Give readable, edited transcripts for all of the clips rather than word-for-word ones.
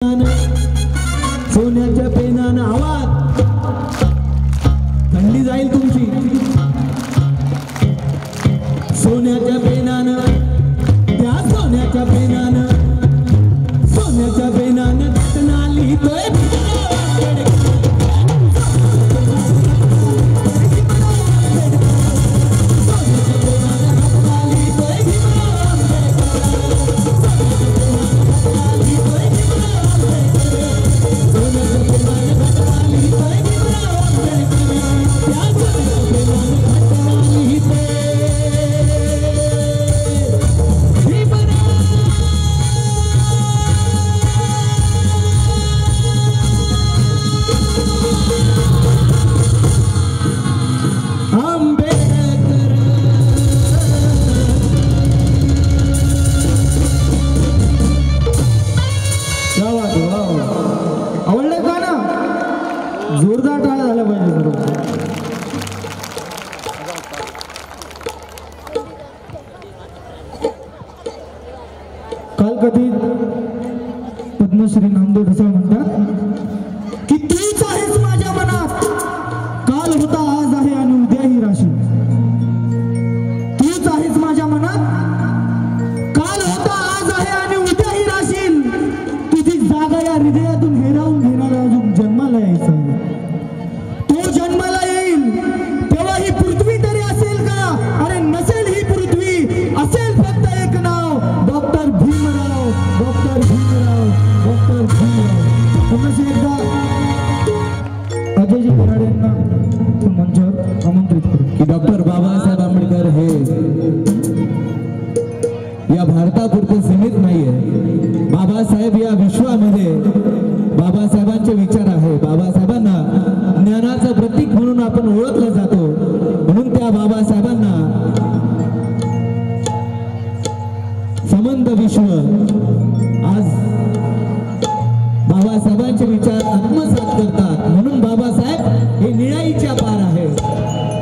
पेनानं सोन्याच्या पेनानं आवाज थंडी जाईल तुमची सोन्याच्या पेनानं त्या सोन्याच्या पेनानं सोन्याच्या पेनानं घटना लिहितोय जोरदार टाळ्या झाल्या पाहिजे सर्व काल कधी पद्मश्री नामदेव ढसाळ म्हणतात की तूच आहेस माझ्या मनात काल होता आज आहे आणि उद्याही राशील तूच आहेस माझ्या मनात काल होता आज आहे आणि उद्याही राशील तुझी जागा या हृदयातून हेरावून घेणारा अजून जन्माला यायचा जन्माला येईल तेव्हा ही पृथ्वी तरी असेल का अरे नसेल ही पृथ्वी असेल फक्त एक नाव doctor Bhimrao doctor Bhimrao doctor Bhimrao पुन्हा एकदा अजयजी बोराडे यांना मंचावर आमंत्रित करू की डॉक्टर बाबासाहेब आंबेडकर हे या भारतापुरते सीमित नाहीये बाबासाहेब या विश्वामध्ये बाबासाहेबांचे विचार आहे बाबासाहेबांना ज्ञानाचं प्रतीक म्हणून आपण ओळखलं जातो म्हणून त्या बाबासाहेबांना समंत विश्व आज बाबासाहेबांचे विचार आत्मसात करतात म्हणून बाबासाहेब हे निळाईच्या पार आहे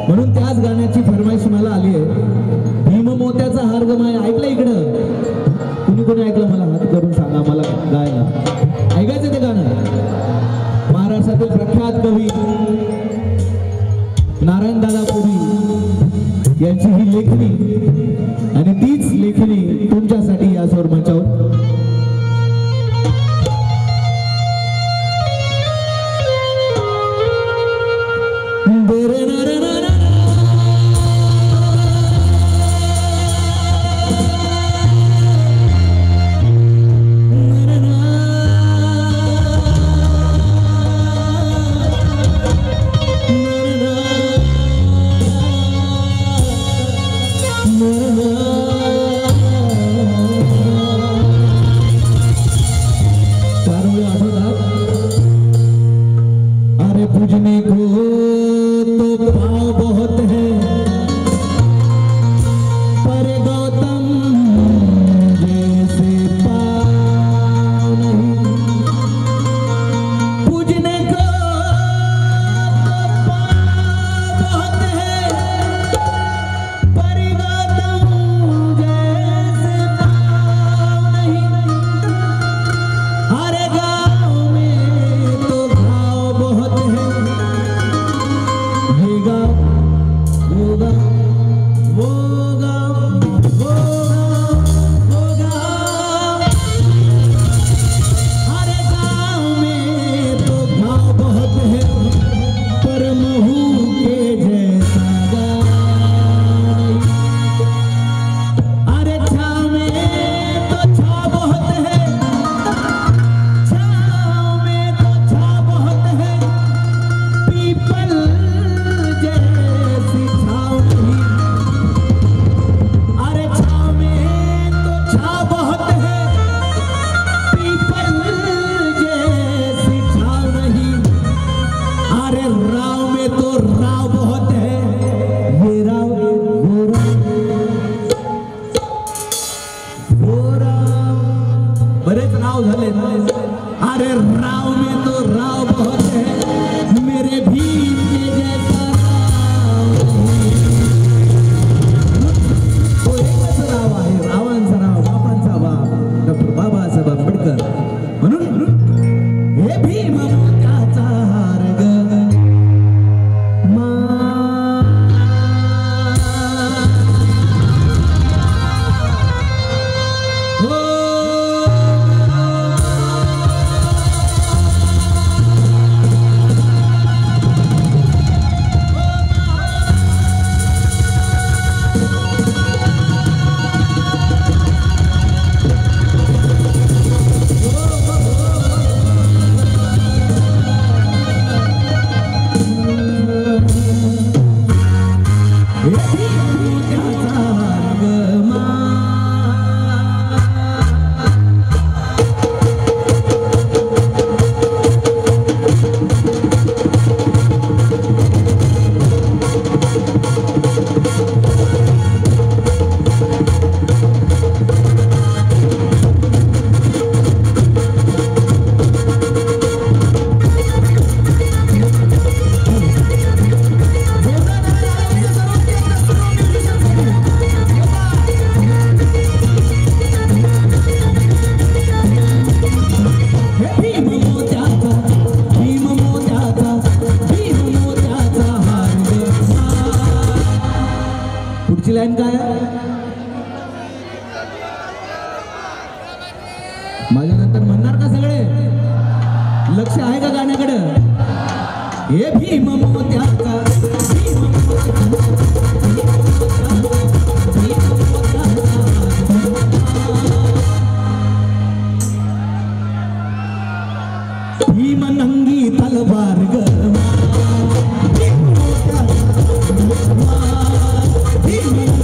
म्हणून त्याच गाण्याची फरमाईश मला आली आहे भीममोत्याचा हार गमाय ऐकलं इकडं कुणी कोणी ऐकलं मला हात करून सांगा मला गायला ऐकायचं ते गाणं महाराष्ट्रातील प्रख्यात कवी नारायणदादा पुरी यांची ही लेखणी आणि तीच लेखणी तुमच्यासाठी या सौर मंचावर पूजने को तो पाव बहुत है पर गौतम जैसे पाव नहीं पूजने को तो पाव बहुत है पर गौतम जैसे पाव नहीं हर गाँव में तो भाव बहुत है बरेच राव झाले अरे राव में तो राव बहुत है मेरे भीम के जैसा तो एकच राव आहे रावांचा राव बापांचा बाप डॉक्टर बाबासाहेब आंबेडकर म्हणून लक्ष आहे का गाण्याकडं? हे भीम मोत्याचा भीम नंगी तलवार ग भीम